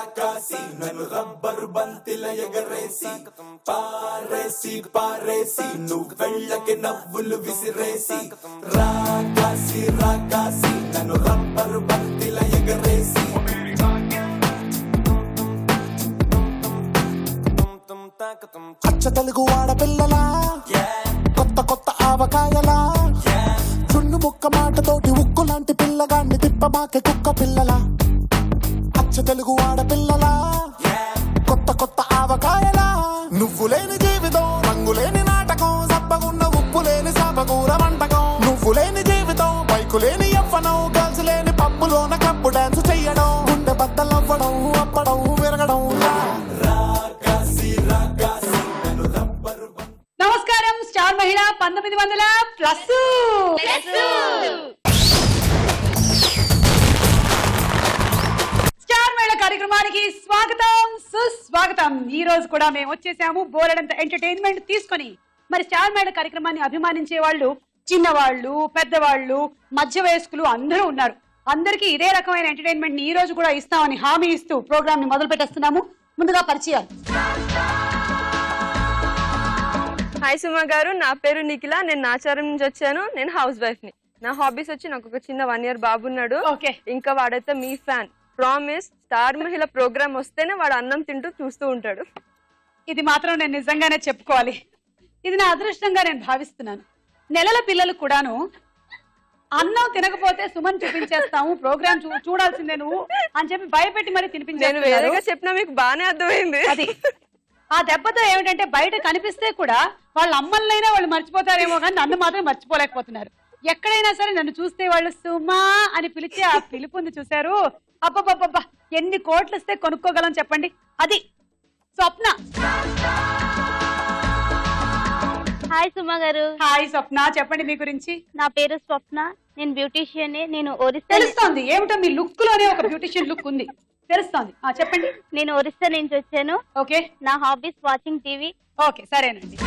రాకాసి నన్ను రబ్బరు బంతిల ఎగరేసి పారేసి పారేసి నువ్వు వెళ్ళకి నవ్వులు విసిరేసి రాకాసి రాకాసి నన్ను రబ్బరు బంతిల ఎగరేసి అచ్చ తెలుగు ఆడపిల్లలా కొత్త కొత్త ఆవకాయలా చున్ను ముక్క మాటతోటి ఉక్కు లాంటి పిల్లగాన్ని తిప్పమాకే కుక్క పిల్లలా అచ్చ తెలుగు ఆడపిల్లలా కొత్త కొత్త ఆవకాయలా నువ్వు లేని జీవితం రంగు లేని నాటకం సబ్బగున్న ఉప్పు లేని సాపకూర వంటకం నువ్వు లేని జీవితం బైకు లేని యవ్వనం గర్ల్స్ లేని పప్పులోన కప్పు డాన్స్ చెయ్యడం గుండె బద్దలవ్వడం అప్పడం విరగడం నమస్కారం స్టార్ మహిళ 1900+ స్టార్ మహిళ కార్యక్రమానికి స్వాగతం సుస్వాగతం. ఈ రోజు కూడా మేము వచ్చేసాము బోలెడంత ఎంటర్టైన్మెంట్ తీసుకొని. మరి స్టార్ మహిళ కార్యక్రమాన్ని అభిమానించే వాళ్ళు చిన్నవాళ్ళు పెద్దవాళ్ళు మధ్య వయస్కులు అందరూ ఉన్నారు. అందరికీ ఇదే రకమైన ఎంటర్టైన్మెంట్ ని ఈ రోజు కూడా ఇస్తామని హామీ ఇస్తూ ప్రోగ్రామ్ ని మొదలు పెట్టేస్తున్నాము. ముందుగా పరిచయాలు. హాయ్ సుమా గారు, నా పేరు నిఖిల. నేను నాచారం నుంచి వచ్చాను. నేను హౌస్ వైఫ్ ని. నా హాబీస్ వచ్చి నాకు ఒక చిన్న 1 year బాబు ఉన్నాడు. ఇంకా వాడైతే మీ ఫ్యాన్. ప్రామిస్, స్టార్ మహిళ ప్రోగ్రామ్ వస్తేనే వాడు అన్నం తింటూ చూస్తూ ఉంటాడు. ఇది మాత్రం నేను నిజంగానే చెప్పుకోవాలి. ఇది నా అదృష్టంగా నేను భావిస్తున్నాను. నెలల పిల్లలు కూడాను అన్నం తినకపోతే సుమన్ చూపించేస్తాము ప్రోగ్రామ్ చూడాల్సిందే నువ్వు అని చెప్పి భయపెట్టి మరి తినిపించాను. వేరేగా చెప్పినా మీకు బాగానే అర్థమైంది. అది ఆ దెబ్బతో ఏమిటంటే బయట కనిపిస్తే కూడా వాళ్ళ అమ్మలనైనా వాళ్ళు మర్చిపోతారేమో కానీ నన్ను మాత్రం మర్చిపోలేకపోతున్నారు. ఎక్కడైనా సరే నన్ను చూస్తే వాళ్ళు సుమా అని పిలిచి ఆ పిలుపుంది చూశారు. అబ్బబ్బబ్బబ్బా, ఎన్ని కోట్లు ఇస్తే కొనుక్కోగలం చెప్పండి. అది స్వప్న. హాయ్ సుమా గారు. హాయ్ స్వప్న, చెప్పండి మీ గురించి. నా పేరు స్వప్న, నేను బ్యూటీషియన్. నేను ఒరిస్సా. తెలుస్తోంది ఏమిటో మీ లుక్ లోనే ఒక బ్యూటిషియన్ లుక్ ఉంది, తెలుస్తోంది. చెప్పండి. నేను ఒరిస్సా నుంచి వచ్చాను. ఓకే. నా హాబీస్ వాచింగ్ టీవీ. ఓకే, సరేనండి.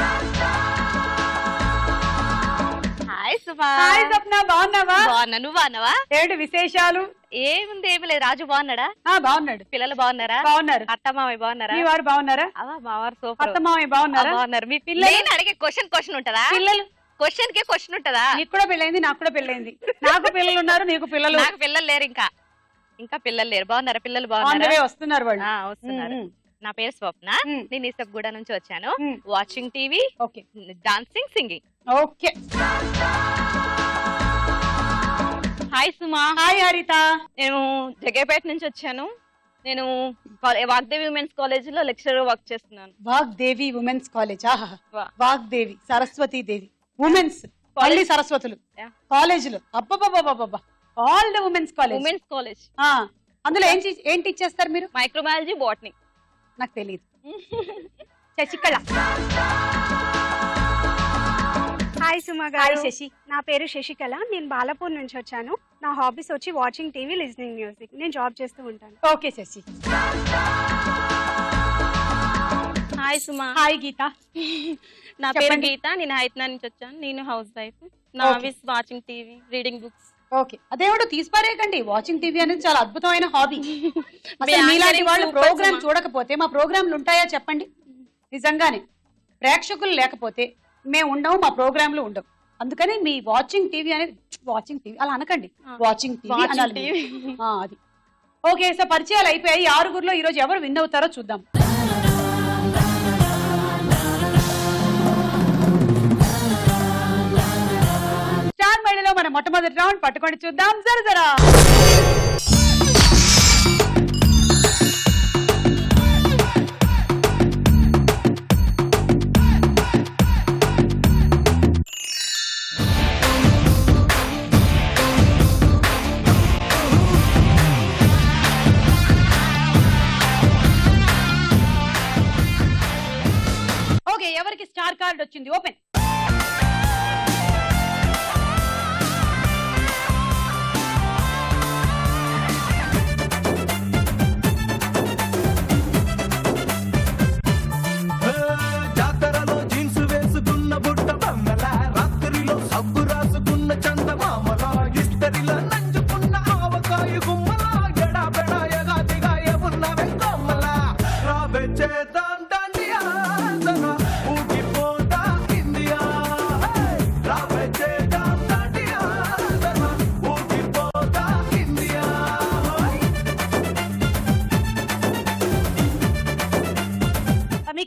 హాయ్ సుమా. హాయ్ స్వప్న, బాగున్నావా? బాగున్నా, నువ్వు బాగున్నావా? ఏంటి విశేషాలు? ఏముంది ఏమి లేదు. రాజు బాగున్నాడా? బాగున్నాడు. పిల్లలు బాగున్నారా? బాగున్నారు. అత్త మామయ్య బాగున్నారా? మీ వారు బాగున్నారా? మావారు సూపర్. అత్త మామయ్య బాగున్నారా? బాగున్నారు. మీ పిల్లలు అడిగే క్వశ్చన్ ఉంటదా? పిల్లలు క్వశ్చన్ కే క్వశ్చన్ ఉంటదా? నీకు కూడా పెళ్ళైంది, నాకు కూడా పెళ్ళైంది. నాకు పిల్లలు ఉన్నారు, నీకు పిల్లలు. నాకు పిల్లలు లేరు. ఇంకా పిల్లలు లేరు. బాగున్నారా పిల్లలు? బాగున్నారా? వస్తున్నారు వాళ్ళు. వస్తున్నారు. నా పేరు స్వప్న. నేను ఇసబ్గూడ నుంచి వచ్చాను. Watching TV, dancing, singing. Okay. Hi Suma. Hi Haritha. నేను జగేపేట నుంచి వచ్చాను. నేను వాగ్దేవి ఉమెన్స్ కాలేజ్ లో లెక్చరర్ వర్క్ చేస్తున్నాను. Vagdevi women's college. Vagdevi, Saraswathi Devi women's పల్లి సరస్వతులు కాలేజ్ లో. అబ్బబ్బబ్బబ్బబ్బా, all the women's college. Women's college. అందులో ఏంటి ఇచ్చేస్తారు మీరు? Microbiology, botany. నాకు తెలియదు. శశికళ. హాయ్ సుమా హాయ్ గారు. శశి. నా పేరు శశికళ. నేను బాలాపూర్ నుంచి వచ్చాను. నా హాబీస్ వచ్చి వాచింగ్ టీవీ, లిజనింగ్ మ్యూజిక్. నేను జాబ్ చేస్తూ ఉంటాను. Okay Shashi. Hi Suma. Hi గీత. నా పేరు గీత. నేను హైదరాబాద్ నుంచి వచ్చాను. నేను హౌస్ వైఫ్. నా hobbies watching TV, reading books. Okay. అదేమిటో తీసిపారేయకండి. వాచింగ్ టీవీ అనేది చాలా అద్భుతమైన హాబీ. అసలు మీలాంటి వాళ్ళు ప్రోగ్రామ్ చూడకపోతే మా ప్రోగ్రాంలు ఉంటాయా చెప్పండి? నిజంగానే ప్రేక్షకులు లేకపోతే మేము ఉండవు, మా ప్రోగ్రాంలు ఉండవు. అందుకని మీ వాచింగ్ టీవీ అనేది వాచింగ్ టీవీ అలా అనకండి, వాచింగ్ టీవీ అనాలి. అది ఓకే. సో పరిచయాలు అయిపోయాయి. 6గురిలో ఈ రోజు ఎవరు విన్ అవుతారో చూద్దాం. స్టార్ మహిళలో మన మొట్టమొదటి రౌండ్ పట్టుకొని చూద్దాం. జరా ఓకే. ఎవరికి స్టార్ కార్డ్ వచ్చింది? ఓపెన్.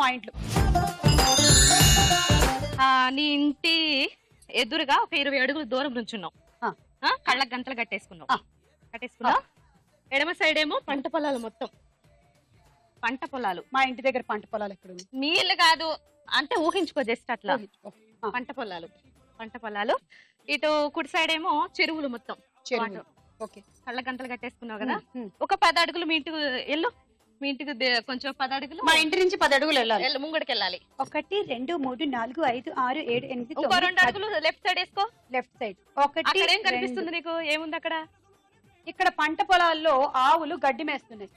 పాయింట్లు. నీ ఇంటి ఎదురుగా ఒక 20 అడుగులు దూరం నుంచున్నావు. కళ్ళకు గంటలు కట్టేసుకున్నావు. ఎడమ సైడ్ ఏమో పంట పొలాలు, మొత్తం పంట పొలాలు. మా ఇంటి దగ్గర పంట పొలాలు ఎక్కడ? నీళ్ళు కాదు అంటే ఊహించుకో, జస్ట్ అట్లా. పంట పొలాలు. ఇటు కుడి సైడ్ ఏమో చెరువులు, మొత్తం చెరువులు. కళ్ళ గంటలు కట్టేసుకున్నావు కదా. ఒక 10 అడుగులు మీ ఇంటికి వెళ్ళు. మీ ఇంటికి కొంచెం 10 అడుగులు, మా ఇంటి నుంచి 10 అడుగులు వెళ్ళాలి, ముంగడికి వెళ్ళాలి. 1 2 3 4 5 6 7 8 9 2 అడుగులు లెఫ్ట్ సైడ్ వేసుకో. Left side. అక్కడ ఏం కనిపిస్తుంది నీకు? ఏముంది అక్కడ? ఇక్కడ పంట పొలాల్లో ఆవులు గడ్డి మేస్తున్నాయి.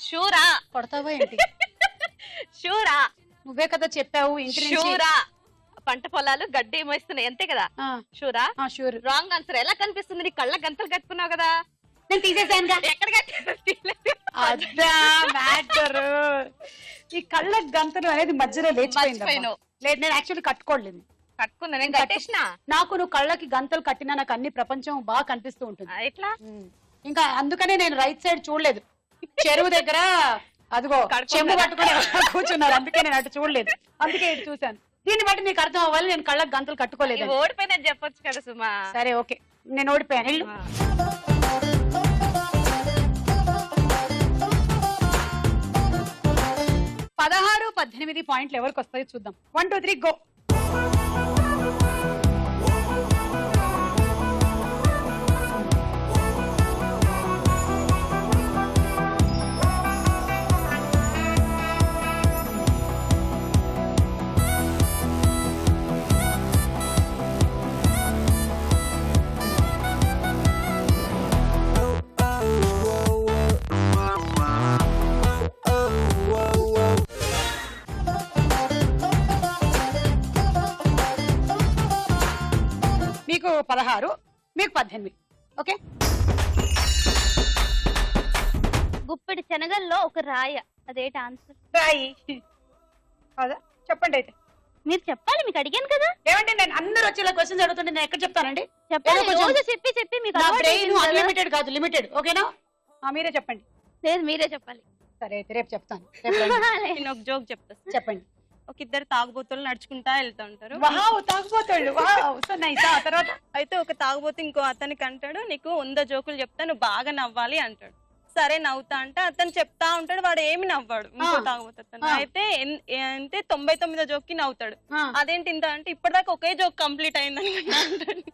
షూరా కొడతావా ఏంటి? షూరా నువ్వే కదా చెప్పావు ఇంటి నుంచి. షూరా పంట పొలాలు గడ్డి మేస్తున్నాయి, అంతే కదా? షూరా. షూర్. Wrong answer. ఎలా కనిపిస్తుంది? నీ కళ్ళ గంతలు కట్టుకున్నావు కదా. నేను తీసేసాను. ఎక్కడ ఈ కళ్ళ గంతలు అనేది మధ్యలో లేచిపోయింది. లేదు, నేను యాక్చువల్లీ కట్టుకోలేదు. కట్టుకున్నా, నేను కట్టేసిన. నాకు నువ్వు కళ్ళకి గంతలు కట్టినా నాకు అన్ని ప్రపంచం బాగా కనిపిస్తూ ఉంటుంది. ఎట్లా? ఇంకా అందుకనే నేను రైట్ సైడ్ చూడలేదు. చెరువు దగ్గర అదిగో చెంబు పట్టుకుని కూర్చున్నారు, అందుకే నేను అటు చూడలేదు. అందుకే ఇటు చూసాను. దీన్ని బట్టి నీకు అర్థం అవ్వాలి నేను కళ్ళకి గంతలు కట్టుకోలేదు. ఓడిపోయినా చెప్పొచ్చు కదా సుమా. సరే ఓకే, నేను ఓడిపోయాను. 16 18 పాయింట్లు ఎవరికి వస్తాయో చూద్దాం. 1 2 3 గో. మీకు 16, మీకు 18. ఓకే. గుప్పెడి శనగల్లో ఒక రాయ, అదేంటి ఆన్సర్? రాయి. అవునా? చెప్పండి అయితే. మీరు చెప్పాలి, మీకు అడిగాను కదా. ఏమంటే నేను అందరూ వచ్చేలా క్వశ్చన్స్ అడుగుతుంటే నేను ఎక్కడ చెప్తానండి? చెప్పి మీకు అన్లిమిటెడ్ కాదు, లిమిటెడ్. ఓకేనా? మీరే చెప్పండి. లేదు, మీరే చెప్పాలి. సరే అయితే రేపు చెప్తాను. నేను ఒక జోక్ చెప్తాను, చెప్పండి. ఒక ఇద్దరు తాగుబోతులు నడుచుకుంటా వెళ్తా ఉంటారు. తర్వాత అయితే ఒక తాగుబోతు ఇంకో అతనికి అంటాడు, నీకు 100 జోకులు చెప్తా, నువ్వు బాగా నవ్వాలి అంటాడు. సరే నవ్వుతా అంటే అతను చెప్తా ఉంటాడు, వాడు ఏమి నవ్వాడు. ఇంకో తాగుబోతు అతను అయితే 99 జోక్కి నవ్వుతాడు. అదేంటి ఇంత అంటే ఇప్పటిదాకా ఒకే జోక్ కంప్లీట్ అయిందని అంటాడు.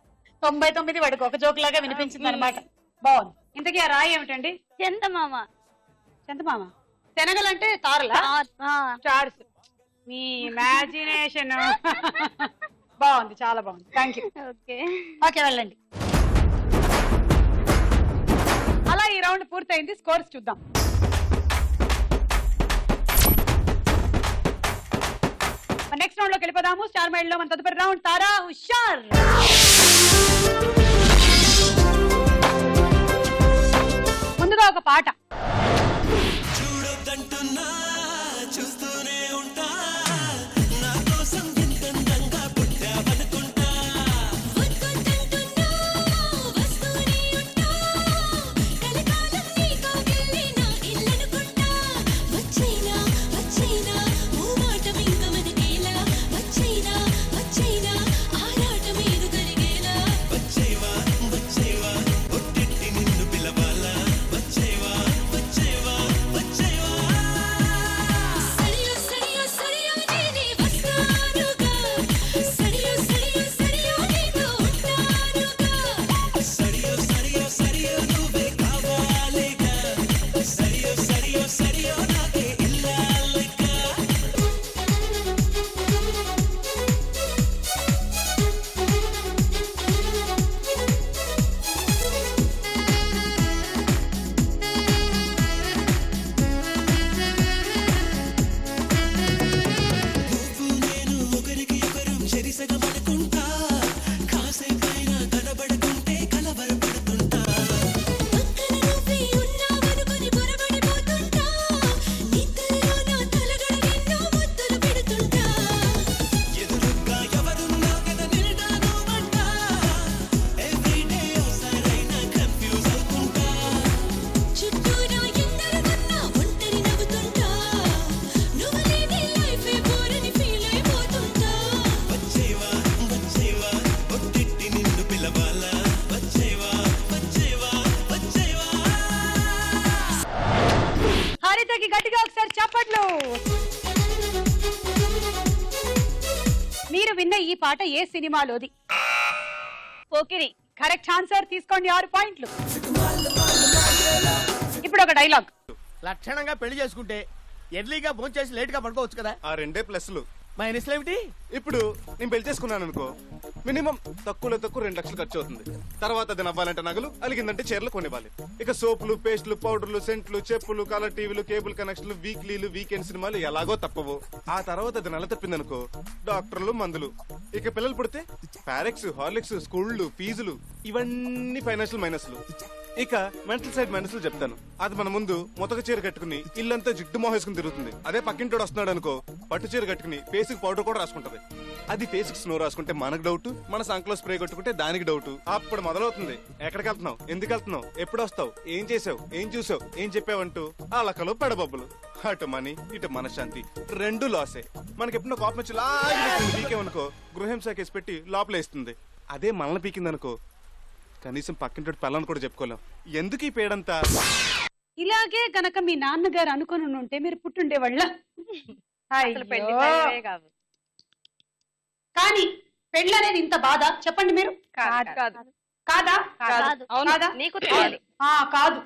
99 వాడికి ఒక జోక్ లాగా వినిపించింది అనమాట. బాగుంది. ఇంతకీ ఆ రాయి ఏమిటండి? చందమామ. చందమామ. శనగలంటే తారలా? స్టార్స్. మీ ఇమాజినేషన్ బాగుంది, చాలా బాగుంది. Thank you. ఓకే వెళ్ళండి. అలా ఈ రౌండ్ పూర్తయింది. స్కోర్స్ చూద్దాం. నెక్స్ట్ రౌండ్ లోకి వెళ్ళిపోదాము. స్టార్ మైల్ లో మన తదుపరి రౌండ్ తారా హుషార్. ముందుగా ఒక పాట. ఒకసారి చప్పట్లు. మీరు విన్న ఈ పాట ఏ సినిమాలోది? పోకిరి. Correct answer. తీసుకోండి 6 పాయింట్లు. ఇప్పుడు ఒక డైలాగ్. లక్షణంగా పెళ్లి చేసుకుంటే ఎర్లీగా ఫోన్ చేసి లేట్ గా పడుకోవచ్చు కదా. ఆ 2 ప్లస్లు. మైనస్లు ఏమిటి? ఇప్పుడు నేను పెళ్లి చేసుకున్నాను అనుకో, మినిమం తక్కువలో తక్కువ 2 లక్షలు ఖర్చు అవుతుంది. తర్వాత అది నవ్వాలంటే నగలు, అలిగిందంటే చీరలు కొనివ్వాలి. ఇక సోపులు, పేస్టులు, పౌడర్లు, సెంట్లు, చెప్పులు, కలర్ టీవీలు, కేబుల్ కనెక్షన్లు, వీక్లీలు, వీకెండ్ సినిమాలు ఎలాగో తప్పవు. ఆ తర్వాత అది నెల తప్పిందనుకో, డాక్టర్లు, మందులు. ఇక పిల్లలు పుడితే పారెక్స్, హార్లిక్స్, స్కూళ్లు, ఫీజులు, ఇవన్నీ ఫైనాన్షియల్ మైనస్లు. ఇక మెంటల్ సైడ్ మైనస్లు చెప్తాను. అది మన ముందు మొతక చీర కట్టుకుని ఇల్లంతా జిడ్డు మోహేసుకుని తిరుగుతుంది. అదే పక్కింటోడు వస్తున్నాడు అనుకో, పట్టు చీర కట్టుకుని ఫేస్ కి పౌడర్ కూడా రాసుకుంటది. అది ఫేస్ కి స్నో రాసుకుంటే మనకు డౌట్, మన సంకలో స్ప్రే కొట్టుకుంటే దానికి డౌట్. అప్పుడు మొదలవుతుంది, ఎక్కడికి వెళ్తున్నావు, ఎందుకు వెళ్తున్నావు, ఎప్పుడు వస్తావు, ఏం చేసావు, ఏం చూసావు, ఏం చెప్పావంటూ ఆ లక్కలో పెడబబ్బులు. అటు మనీ, ఇటు మనశ్శాంతి, 2 లాసే. మనకి ఎప్పుడో కోపం వచ్చి పీకేమనుకో, గృహింస కేసు పెట్టి లోపలేస్తుంది. అదే మనల్ని పీకిందనుకో, కనీసం పక్కింటి పిల్లని కూడా చెప్పుకోలేం. ఎందుకు ఈ పేడంతా? ఇలాగే గనక మీ నాన్నగారు అనుకుని ఉంటే మీరు పుట్టుండేవాళ్ళ. కానీ పెళ్ళి అనేది ఇంత బాధ చెప్పండి మీరు? కాదా? కాదు.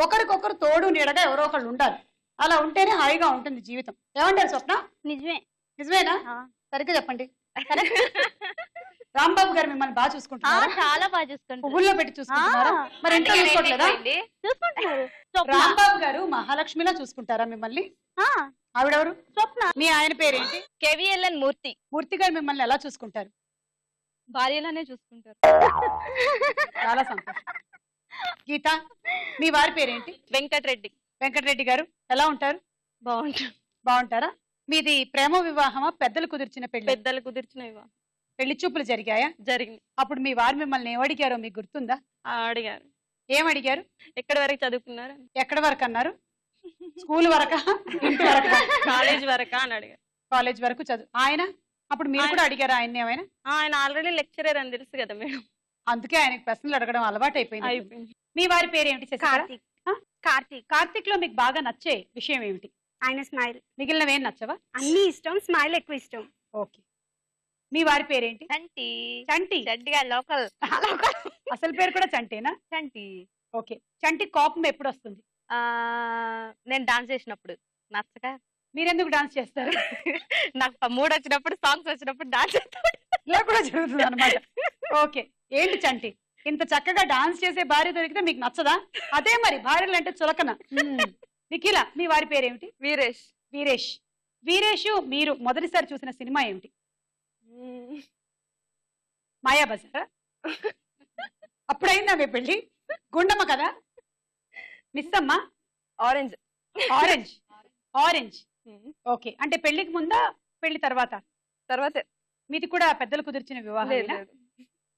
ఒకరికొకరు తోడు నీడగా ఎవరో ఒకళ్ళు ఉండాలి. అలా ఉంటేనే హాయిగా ఉంటుంది జీవితం. ఏమంటారు స్వప్న? నిజమేనా? సరిగ్గా చెప్పండి. రాంబాబు గారు మిమ్మల్ని బాగా చూసుకుంటున్నారా? చాలా బాగా చూసుకుంటారు. పువ్వుల్లో పెట్టి చూసుకుంటున్నారా? మరి ఎంత చూసుకోవట్లేదా? రాంబాబు గారు మహాలక్ష్మిలా చూసుకుంటారా మిమ్మల్ని? ఆవిడెవరు? స్వప్న. మీ ఆయన పేరేంటి? కేవీఎల్ఎన్ మూర్తి. మూర్తి గారు మిమ్మల్ని ఎలా చూసుకుంటారు? భార్యలానే చూసుకుంటారు. చాలా సంతోషం. గీత, మీ వారి పేరేంటి? వెంకటరెడ్డి. వెంకటరెడ్డి గారు ఎలా ఉంటారు? బాగుంటారా? మీది ప్రేమ వివాహమా, పెద్దలు కుదిర్చిన పెళ్లి? పెద్దలు కుదిర్చిన వివాహం. పెళ్లి చూపులు జరిగాయా? జరిగింది. అప్పుడు మీ వారు మిమ్మల్ని ఏమడిగారో మీకు గుర్తుందా? అడిగారు. ఏమడిగారు? ఎక్కడి వరకు చదువుకున్నారు? ఎక్కడి వరకు అన్నారు? స్కూల్ వరకా, ఇంటి వరకా? కాలేజ్ వరకా అని అడిగారు. కాలేజ్ వరకు చదువు. ఆయన అప్పుడు మీరు కూడా అడిగారు ఆయన ఏమైనా? ఆయన ఆల్రెడీ లెక్చరర్ అని తెలుసు కదా మేడం, అందుకే ఆయనకు ప్రశ్నలు అడగడం అలవాటు అయిపోయింది. మీ వారి పేరేంటి? కార్తీక్. కార్తీక్ లో మీకు బాగా నచ్చే విషయం ఏమిటి? ఆయన స్మైల్. మిగిలినవి ఏం నచ్చవా? అన్ని ఇష్టం, స్మైల్ ఎక్కువ ఇష్టం. ఓకే. మీ వారి పేరేంటి? చంటి. చంటి. చంటిగా లోకల్. అసలు పేరు కూడా చంటేనా? చంటి. ఓకే. చంటి కోపం ఎప్పుడు వస్తుంది? నేను డాన్స్ చేసినప్పుడు. నచ్చక. మీరెందుకు డాన్స్ చేస్తారు? నాకు మూడ్ వచ్చినప్పుడు, సాంగ్స్ వచ్చినప్పుడు డాన్స్ ఇలా కూడా జరుగుతుంది అనమాట. ఓకే. ఏంటి చంటి, ఇంత చక్కగా డాన్స్ చేసే భార్య దొరికితే మీకు నచ్చదా? అదే మరి, భార్యలు అంటే చులకన. నిఖిల, మీ వారి పేరేమిటి? వీరేష్. వీరేష్. వీరేష్, మీరు మొదటిసారి చూసిన సినిమా ఏమిటి? మాయాబజారా? అప్పుడైందా మీ పెళ్లి? గుండమ్మ కదా? మిస్ అమ్మ? ఆరెంజ్. ఆరెంజ్. ఆరెంజ్. ఓకే. అంటే పెళ్లికి ముందా, పెళ్లి తర్వాత? తర్వాతే. మీది కూడా పెద్దలు కుదిర్చిన వివాహం?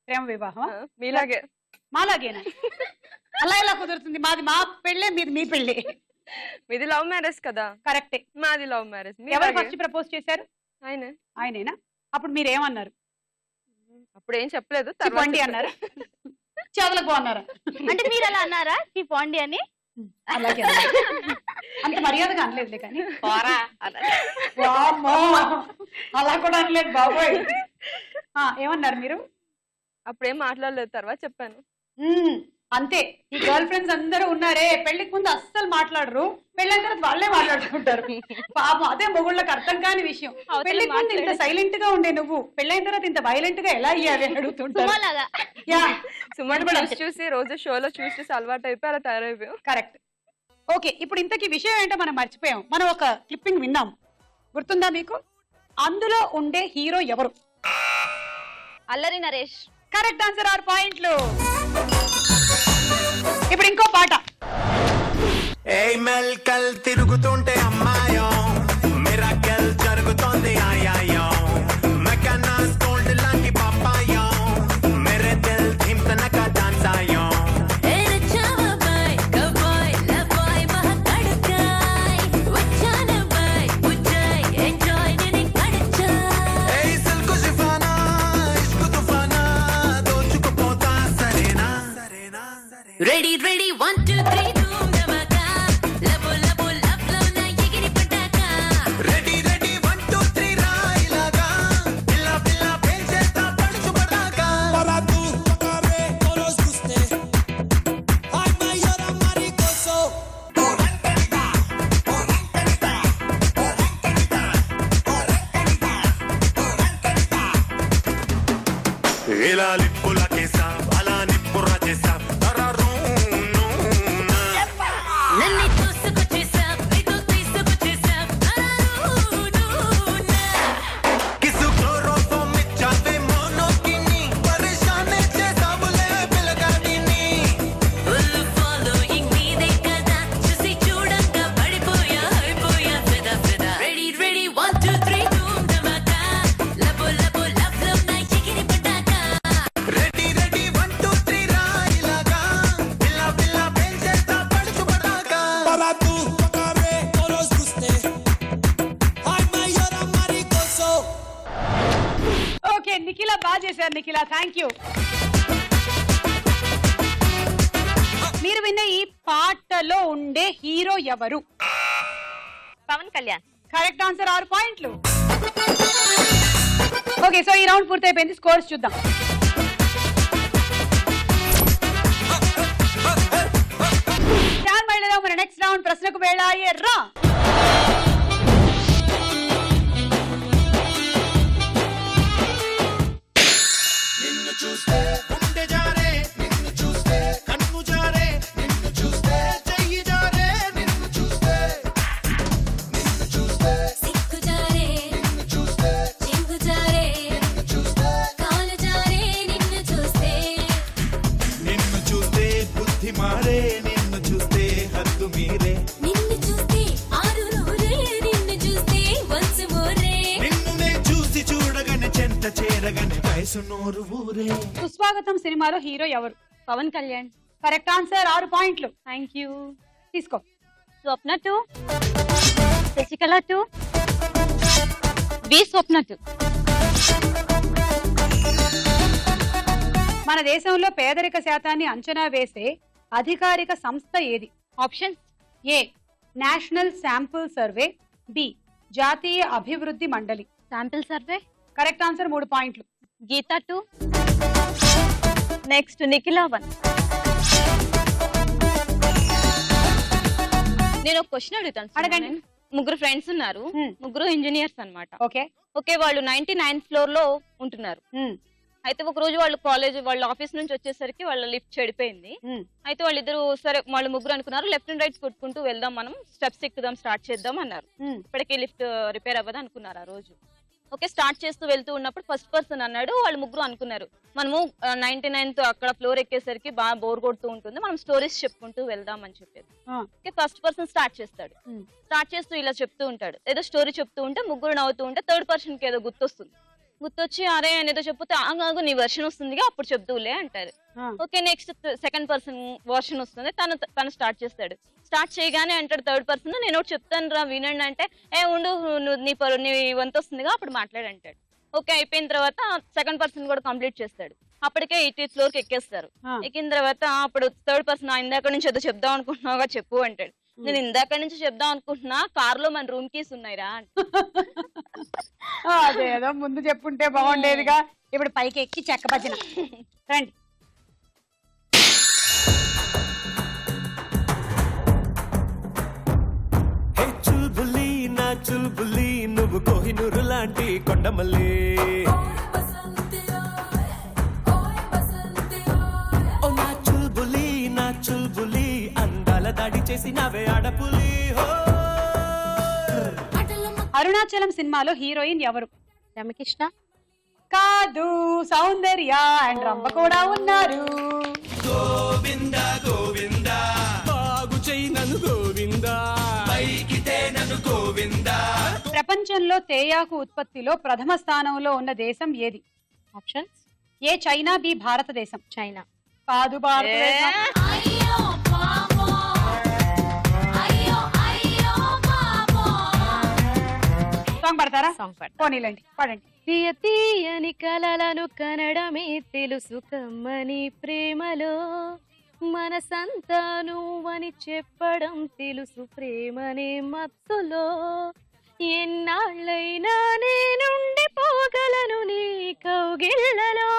ప్రేమ వివాహం? మీలాగే. మాలాగేనా? అలా ఎలా కుదురుతుంది? మాది మా పెళ్ళే, మీది మీ పెళ్ళే. మీది లవ్ మ్యారేజ్ కదా? కరెక్టే. మాది లవ్ మ్యారేజ్. ఎవరు ఫస్ట్ ప్రపోజ్ చేశారు? ఆయనేనా? అప్పుడు మీరు ఏమన్నారు? అప్పుడు ఏం చెప్పలేదు. పోండి అన్నారు. చెవులకు అన్నారా? అంటే మీరు అలా అన్నారా పోండి అని? అలాగే. అంత మర్యాదగా అనలేదులే కానీ. అలా కూడా అనలేదు బాబోయ్. ఏమన్నారు మీరు? అప్పుడేం మాట్లాడలేదు, తర్వాత చెప్పాను. అంతే. ఈ గర్ల్ ఫ్రెండ్స్ అందరూ ఉన్నారే, పెళ్లికి ముందు అస్సలు మాట్లాడరు, పెళ్ళైన తర్వాత వాళ్ళే మాట్లాడుకుంటారు. పాపం అదే మొగుళ్ళకి అర్థం కాని విషయం. పెళ్లికి ముందు ఇంత సైలెంట్ గా ఉండే నువ్వు పెళ్ళైన తర్వాత ఇంత వైలెంట్ గా ఎలా అయ్యాలి అడుగుతుంటారు. చూసి రోజు షోలో చూసి అలవాటు అయిపోయి అలా తయారైపోయాం. కరెక్ట్. ఓకే. ఇప్పుడు ఇంతకీ విషయం ఏంటో మనం మర్చిపోయాం. మనం ఒక క్లిప్పింగ్ విన్నాం, గుర్తుందా మీకు? అందులో ఉండే హీరో ఎవరు? అల్లరి నరేష్. Correct answer. 6 పాయింట్లు. ఇప్పుడు ఇంకో పాట. మెల్కల్ తిరుగుతుంటే అమ్మాయో, మిరాకిల్ జరుగుతోంది ఆయాయో, మెకానాస్ గోల్డ్ లాంటి పాపాయో, మేరే Dil ధిమ్తనక dance ఆయో. Ready, ready, 1, 2, 3, boom, dhamaka. Labo, labo, love, love, na answer Nikhila, thank you. మీరు విన్న ఈ పాటలో ఉండే హీరో ఎవరు? పవన్ కళ్యాణ్. కరెక్ట్ ఆన్సర్, 6 పాయింట్లు. ఓకే, సో ఈ రౌండ్ పూర్తయిపోయింది. స్కోర్స్ చూద్దాం. మన నెక్స్ట్ రౌండ్ ప్రశ్నకు వేళాయే రా. నిన్ను చూస్తే గుండె జారే, నిన్ను చూస్తే కన్ను జారే, నిన్ను చూస్తే చెయ్యి జారే, నిన్ను చూస్తే సిగ్గు జారే, నిన్ను చూస్తే చెంగు జారే, నిన్ను చూస్తే కాలు జారే, నిన్ను చూస్తే బుద్ధి మారే, నిన్ను చూస్తే హద్దు మీరే, నిన్ను చూస్తే ఆరు నూరే, నిన్ను చూస్తే వన్స్ మోరే, నిన్ను నే చూసి చూడగానే చెంత చేరగానే వయసు నోరు ఊరే. సుస్వాగతం సినిమాలో హీరో ఎవరు? పవన్ కళ్యాణ్. కరెక్ట్ ఆన్సర్, 6 పాయింట్లు. Thank you. తీసుకో. స్వప్న 2, శశికళ 2, స్వప్న 2. మన దేశంలో పేదరిక శాతాన్ని అంచనా వేసే అధికారిక సంస్థ ఏది? ఆప్షన్స్: ఏ నేషనల్ శాంపుల్ సర్వే, బి జాతీయ అభివృద్ధి మండలి. Sample survey. కరెక్ట్ ఆన్సర్, 3 పాయింట్లు. గీత 2. నెక్స్ట్ నిఖిల 1. నేను ఒక క్వశ్చన్ అడుగుతాను. అడగండి. ముగ్గురు ఫ్రెండ్స్ ఉన్నారు, ముగ్గురు ఇంజనీర్స్ అన్నమాట. ఓకే ఓకే, వాళ్ళు 99th ఫ్లోర్ లో ఉంటున్నారు. అయితే ఒక రోజు వాళ్ళు వాళ్ళ ఆఫీస్ నుంచి వచ్చేసరికి వాళ్ళ లిఫ్ట్ చెడిపోయింది. అయితే వాళ్ళిద్దరు సరే వాళ్ళు ముగ్గురు అనుకున్నారు లెఫ్ట్ అండ్ రైట్ కొట్టుకుంటూ వెళ్దాం, మనం స్టెప్స్ ఎక్కుదాం, స్టార్ట్ చేద్దాం అన్నారు. ఇప్పటికీ లిఫ్ట్ రిపేర్ అవ్వదు అనుకున్నారు ఆ రోజు. ఓకే, స్టార్ట్ చేస్తూ వెళ్తూ ఉన్నప్పుడు ఫస్ట్ పర్సన్ అన్నాడు, వాళ్ళు ముగ్గురు అనుకున్నారు మనము 99th అక్కడ ఫ్లోర్ ఎక్కేసరికి బాగా బోర్ కొడుతూ ఉంటుంది, మనం స్టోరీస్ చెప్పుకుంటూ వెళ్దాం అని చెప్పేది. ఓకే, ఫస్ట్ పర్సన్ స్టార్ట్ చేస్తాడు. స్టార్ట్ చేస్తూ ఇలా చెప్తూ ఉంటాడు, ఏదో స్టోరీ చెప్తూ ఉంటే ముగ్గురు నవ్వుతూ ఉంటే థర్డ్ పర్సన్ కి ఏదో గుర్తొచ్చి అరే అనేదో చెప్తే ఆగాగు నీ వర్షన్ వస్తుందిగా అప్పుడు చెప్తూలే అంటారు. Okay, next second person version వస్తుంది, తను స్టార్ట్ చేస్తాడు. స్టార్ట్ చేయగానే అంటాడు థర్డ్ పర్సన్, నేను ఒకటి చెప్తాను రా వినండి అంటే, ఉండు నీ వంతు వస్తుందిగా అప్పుడు మాట్లాడు అంటాడు. ఓకే, అయిపోయిన తర్వాత సెకండ్ పర్సన్ కూడా కంప్లీట్ చేస్తాడు. అప్పటికే 80th ఫ్లోర్ కి ఎక్కేస్తారు. ఎక్కిన తర్వాత అప్పుడు థర్డ్ పర్సన్ ఇందాక నుంచి ఏదో చెప్దాం అనుకుంటున్నావుగా చెప్పు అంటాడు. నేను ఇందాక నుంచి చెప్దాం అనుకుంటున్నా, కార్ లో మన రూమ్ కీస్ ఉన్నాయిరా. అదేదో ముందు చెప్పుంటే బాగుండేదిగా. ఇప్పుడు పైకి ఎక్కి చెక్క భజన రండి. చుల్బులి నా చుల్బులి నువ్వు కోహినూరు లాంటి కొండమల్లి, ఓ నా చుల్బులి నా చుల్బులి అందాల దాడి చేసి నవే ఆడపులి. అరుణాచలం సినిమాలో హీరోయిన్ ఎవరు? రమకృష్ణ. కాదు, సౌందర్య అండ్ రంభ కూడా ఉన్నారు. గోవిందా గోవిందా బాగు చెయ్యి నన్ను గోవిందా, పైకితే నన్ను గోవిందా. ప్రపంచంలో తేయాకు ఉత్పత్తిలో ప్రథమ స్థానంలో ఉన్న దేశం ఏది? ఆప్షన్స్: ఏ చైనా, బి భారతదేశం. చైనా. కాదు, భారతదేశం. సాంగ్ పడతారా? పోనీలండి, పడండి. తీయ తీయని కలలను కనడమే తెలుసు కమ్మని ప్రేమలో, మనసంతా నువ్వని చెప్పడం తెలుసు ప్రేమనే మత్తులో, ఎన్నాళ్ళైనా నేనుండిపోగలను నీ కౌగిళ్ళలో,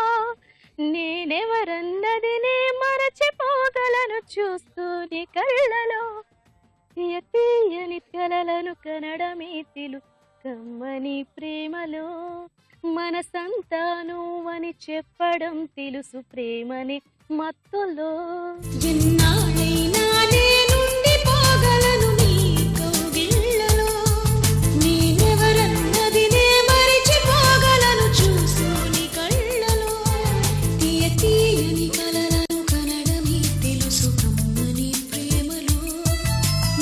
నేనెవరన్నది నే మరచిపోగలను చూస్తూ నీ కళ్ళలో, తీయ తీయని కలలను కనడమే తెలుసు కమ్మని ప్రేమలో, మనసంతా నువ్వని చెప్పడం తెలుసు ప్రేమని మత్తులో, ఎన్నాళ్ళైనా నేనుండిపోగలను నీ కౌగిళ్ళలో, నేనెవరన్నది నే మరిచిపోగలను చూస్తూ నీ కళ్ళలో, తీయ తీయని కలలను కనడమే తెలుసు కమ్మని ప్రేమలో,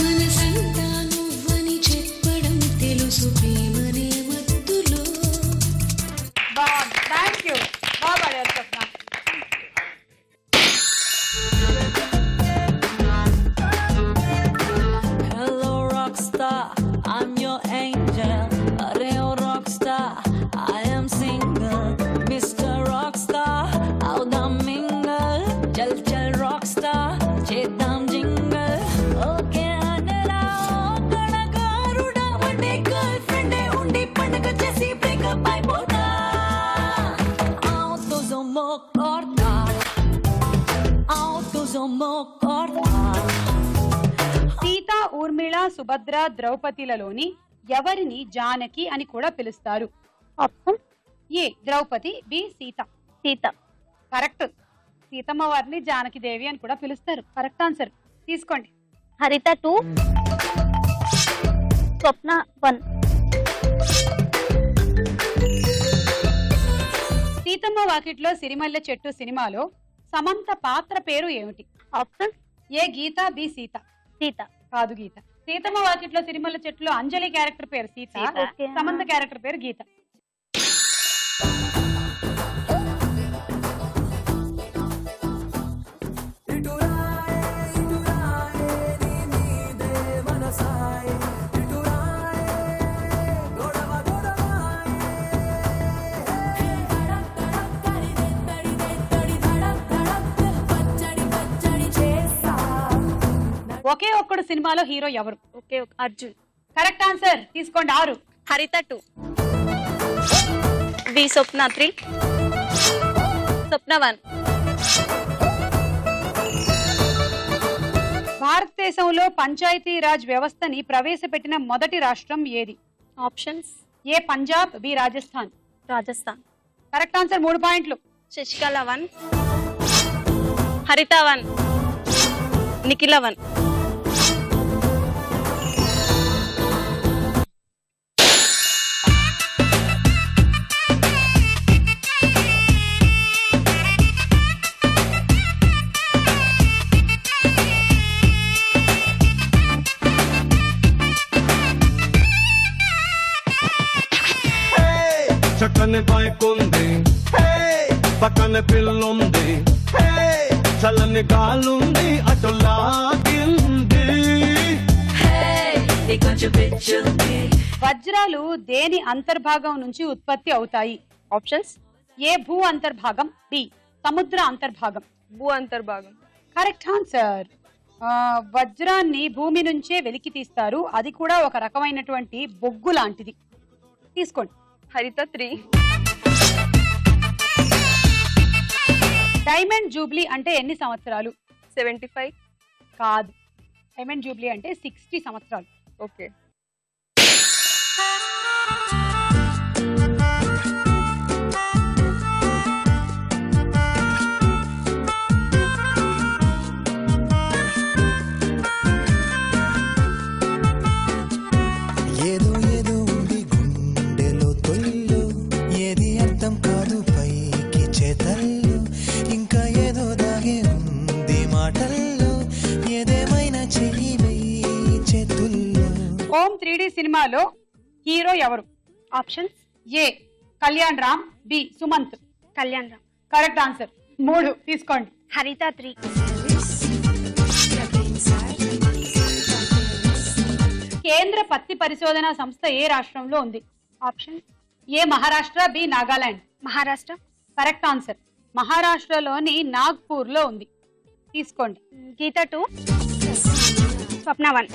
మనసంతా నువ్వని చెప్పడం తెలుసు ప్రేమనే మత్తులో. థ్యాంక్ యూ, బాగా పాడారు. సీత, ఊర్మిళ, సుభద్ర, ద్రౌపదిలలోని ఎవరిని జానకి అని కూడా పిలుస్తారు? Option A Draupadi, B Sita. Sita. Correct. Sitamma వారిని జానకి దేవి అని కూడా పిలుస్తారు. Correct answer. తీసుకోండి. హరిత 2, స్వప్న 1. సీతమ్మ వాకిట్లో సిరిమల్లె చెట్టు సినిమాలో సమంత పాత్ర పేరు ఏమిటి? Option A Geeta, B Sita. Sita. కాదు గీత. సీతమ్మ వాకిట్లో సిరిమల్లె చెట్టులో అంజలి క్యారెక్టర్ పేరు సీత, సమంత క్యారెక్టర్ పేరు గీత. ఒకే ఒక్కడు సినిమాలో హీరో ఎవరు? ఓకే, అర్జున్. Correct answer. తీసుకోండి. 6. హరిత 2, బి స్వప్న 3, స్వప్న 1. భారతదేశంలో పంచాయతీ రాజ్ వ్యవస్థని ప్రవేశపెట్టిన మొదటి రాష్ట్రం ఏది? Options A Punjab, B Rajasthan. Rajasthan. Correct answer. 3 పాయింట్లు. శశికళ 1, హరిత 1, నిఖిల 1. చక్కని బైకుంది, పక్కన పిల్లుంది, చల్లని గాలుంది, అటు లాగింది. వజ్రాలు దేని అంతర్భాగం నుంచి ఉత్పత్తి అవుతాయి? ఆప్షన్స్ ఏ భూ అంతర్భాగం, బి సముద్ర అంతర్భాగం. భూ అంతర్భాగం. Correct answer. వజ్రాన్ని భూమి నుంచే వెలికి తీస్తారు. అది కూడా ఒక రకమైనటువంటి బొగ్గు లాంటిది. తీసుకోండి. హరిత 3. డైమండ్ జూబ్లీ అంటే ఎన్ని సంవత్సరాలు? 75. కాదు. డైమండ్ జూబ్లీ అంటే 60 సంవత్సరాలు. ఓకే. ఏదో ఏదో ఉంది గుండెలో తొల్లు, ఏది అర్థం కాదు పైకి చేతల్లో, ఇంకా ఏదో దాగే ఉంది మాటల్లో, ఏదేమైనా చెయ్యి చేతుల్లో. ఓం 3D సినిమాలో హీరో ఎవరు? Options A Kalyan Ram, B Sumanth. Kalyan Ram. Correct answer. 3 తీసుకోండి. హరిత 3. కేంద్ర పత్తి పరిశోధన సంస్థ ఏ రాష్ట్రంలో ఉంది? Option A Maharashtra, B Nagaland. Maharashtra. Correct answer. మహారాష్ట్రలోని నాగ్పూర్ లో ఉంది. తీసుకోండి. గీత 2, స్వప్న 1.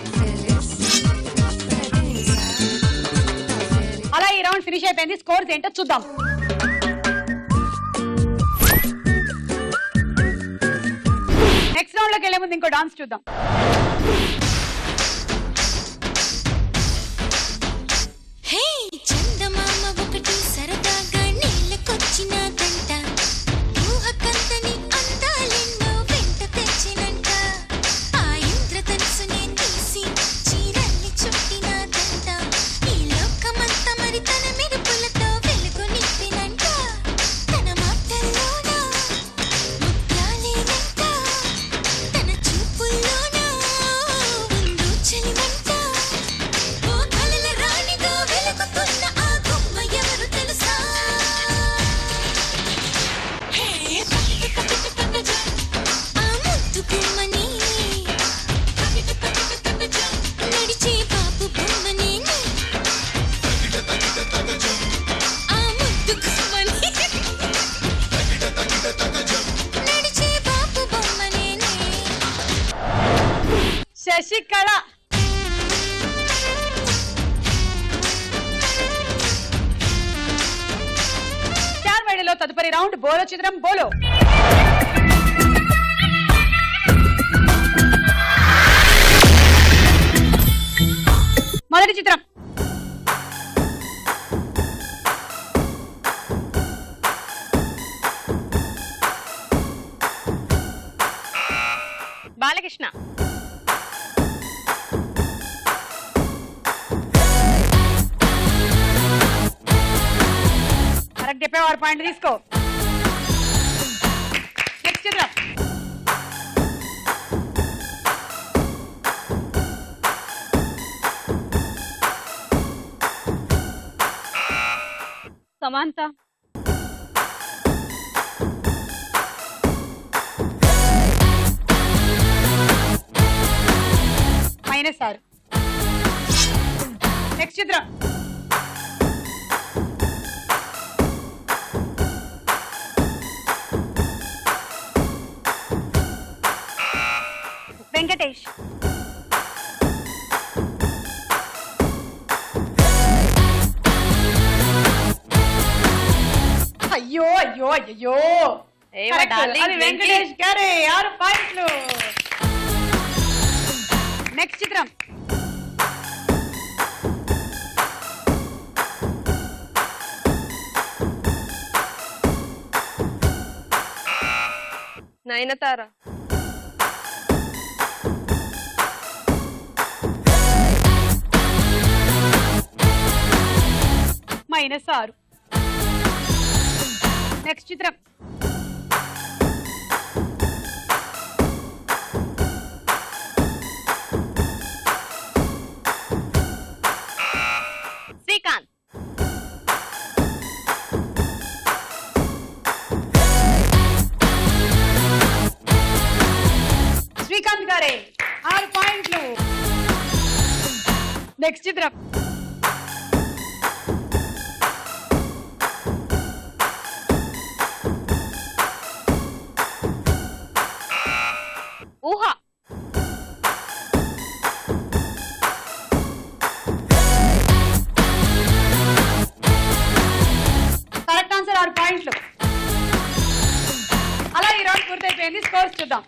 అలా ఈ రౌండ్ ఫినిష్ అయిపోయింది. స్కోర్స్ ఏంటో చూద్దాం. నెక్స్ట్ రౌండ్ లోకి వెళ్లే ముందు ఇంకో డాన్స్ చూద్దాం. చందమామ ఒకటి సరదాగా నీళ్ళకొచ్చినదంట, ఊహకందని అందాలెన్నో వెంట తెచ్చినంట, ఆ ఇంద్రధనుసునే తీసి చీరల్ని చుట్టినదంట, ఈ లోకమంతా మరి తన మెరుపులతో వెలుగు నింపినంట, తన మాటల్లోన ముత్యాలేనంట, తన చూపుల్లోన ఉందో చలిమంట, ఓ కలల రాణిగా వెలుగుతున్న ఆ గుమ్మ ఎవరు తెలుసా? హే ఆ ముద్దు గుమ్మని, నడిచే బాబు బొమ్మని, ఆ ముద్దు గుమ్మని, నడిచే బాబు బొమ్మని. శశికళ. చార్వేడిలో తదుపరి రౌండ్ బోలో చిత్రం బోలో. బాలకృష్ణ. కరెక్ట్ చెప్పేవారు పాయింట్ తీసుకో. నెక్స్ట్ చిత్రం. సమాంత. -6. నెక్స్ట్ చిత్రం. వెంకటేష్. అయ్యో అయ్యో అయ్యో, అది వెంకటేష్ గారే 6 పాయింట్లు. నెక్స్ట్ చిత్రం. నయనతార. -6. నెక్స్ట్ చిత్రం. శ్రీకాంత్. శ్రీకాంత్ గారే 6 పాయింట్లు. నెక్స్ట్ చిత్రం. ఊహ. కరెక్ట్ ఆన్సర్ 6 పాయింట్లు. అలా ఈ రౌండ్ పూర్తయిపోయింది. స్కోర్స్ చూద్దాం.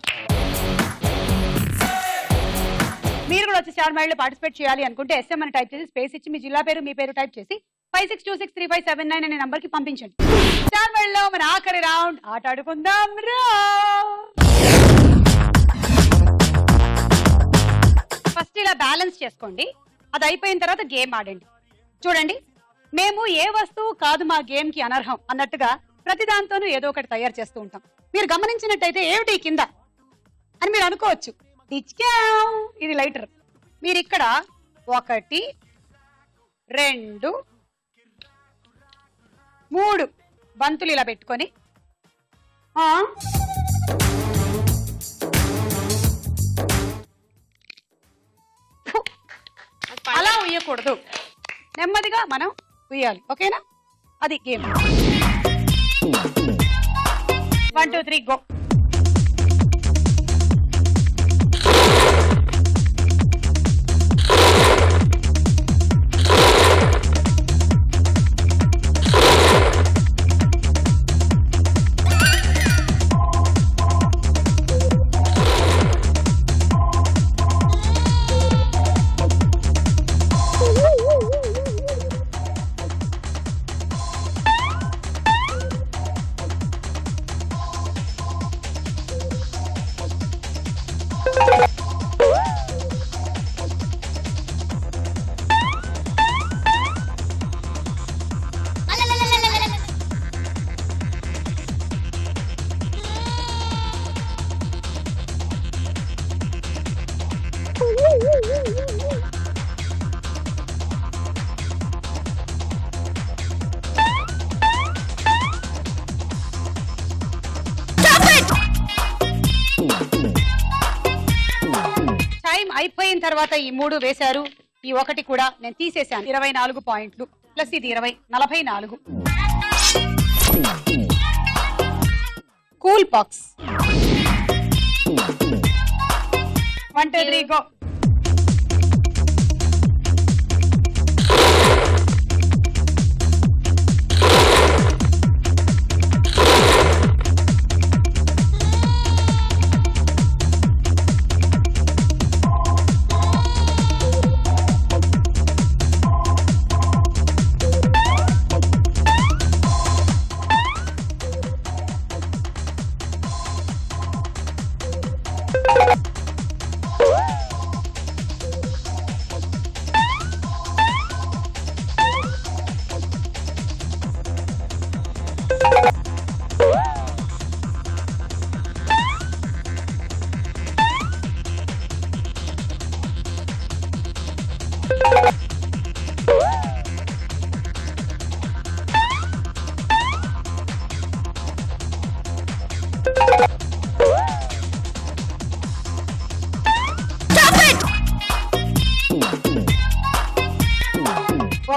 మీరు కూడా వచ్చి స్టార్ మైల్డ్ పార్టిసిపేట్ చేయాలి అనుకుంటే SM అని టైప్ చేసి స్పేస్ ఇచ్చి మీ జిల్లా పేరు మీ పేరు టైప్ చేసి 56263579 అనే నంబర్ కి పంపించండి. స్టార్ మైల్డ్ లో మన ఆఖరి రౌండ్ ఆట ఆడుకుందాం రా. ఫస్ట్ ఇలా బ్యాలెన్స్ చేసుకోండి. అది అయిపోయిన తర్వాత గేమ్ ఆడండి. చూడండి, మేము ఏ వస్తువు కాదు మా గేమ్ కి అనర్హం అన్నట్టుగా ప్రతి దాంతోనూ ఏదో ఒకటి తయారు చేస్తూ ఉంటాం. మీరు గమనించినట్టయితే ఏమిటి కింద అని మీరు అనుకోవచ్చు. ఇది లైటర్. మీరు ఇక్కడ 1 2 3 బంతులు ఇలా పెట్టుకొని అలా ఉయ్యకూడదు, నెమ్మదిగా మనం ఉయ్యాలి. ఓకేనా? అది గేమ్. 1 2 3 గో. అయిపోయిన తర్వాత ఈ 3 వేశారు, ఈ 1 కూడా నేను తీసేశాను. 24 పాయింట్లు ప్లస్ ఇది 20 44. Cool box. 1 2 3 గో.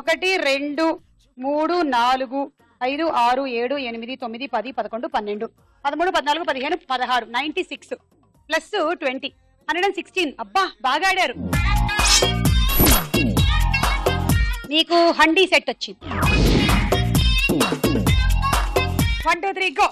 1 2 3 4 5 6 7 8 9 10 11 12 13 14 15 16 96 ప్లస్ 20 116. అబ్బా బాగా ఆడారు. మీకు హండీ సెట్ వచ్చింది. 1 2 3 గో.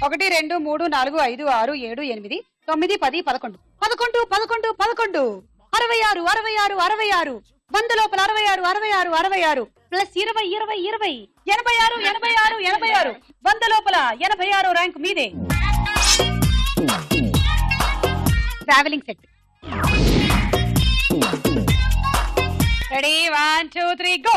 ఒకటి 2 3 4 5 6 7 8 9 10 11 11 11 11 66 66 66 100 లోపల 66 66 66 ప్లస్ 20 20 20 86 86 86 100 లోపల 86 ర్యాంక్ మీదే. Travelling set. Ready 1 2 3 go.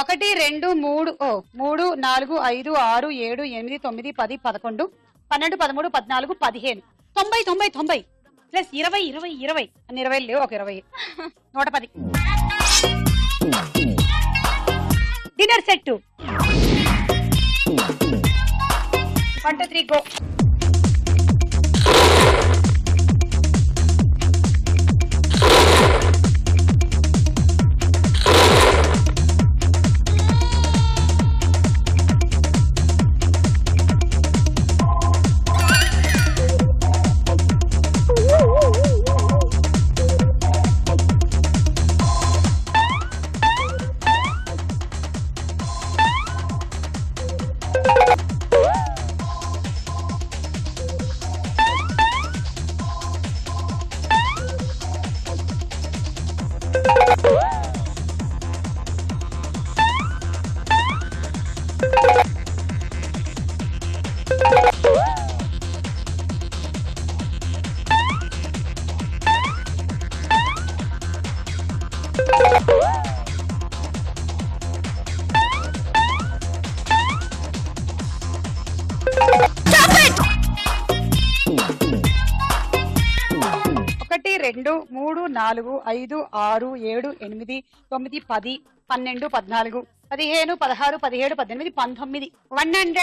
ఒకటి 2 3 3 4 5 6 7 8 9 10 11 12 13 14 15 90 90 90 ప్లస్ 20 20 20 అన్ని 20 లేవు, ఒక 20 110. Dinner set 1 2 3 go. ఒకటి 2 3 4 5 6 7 8 9 10 12 14 15 16 17 18 19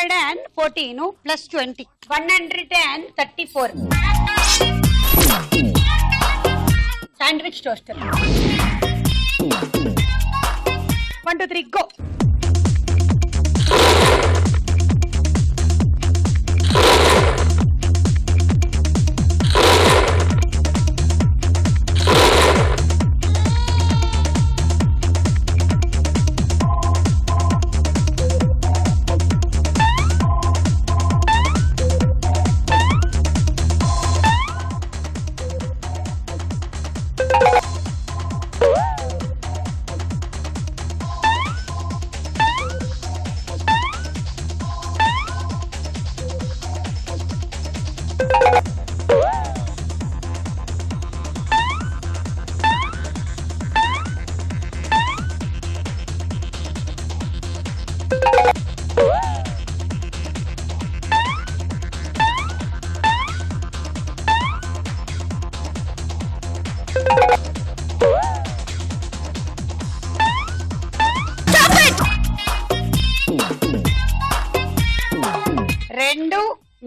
114 plus 20 134. Sandwich toaster 1 2 3 go.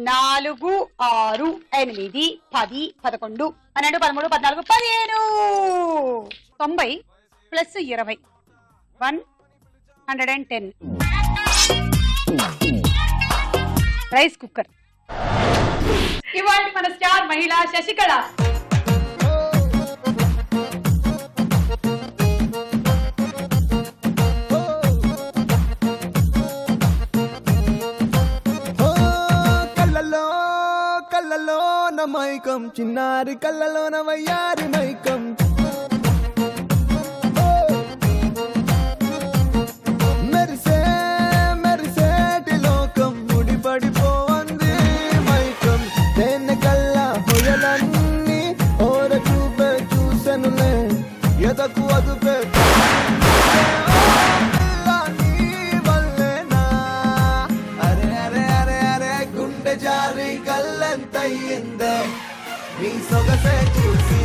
4 6 8 10 11 12 13 14 15 90 plus 20 110 rice cooker. ఇవాళ మన స్టార్ మహిళ శశికళ. కళ్ళలో మైకం చిన్నారి కళ్ళలో వయ్యారి మైకం మెరిసే మెరిసేటి లోకం ముడిపడిపోవంది మైకం తేనె కళ్ళ హొయలన్నీ ఓర చూపే చూసెనులే ఎదకు అదుపే గుండె జారి కళ్ళెంతయ్యిందే నీ సొగసే చూసి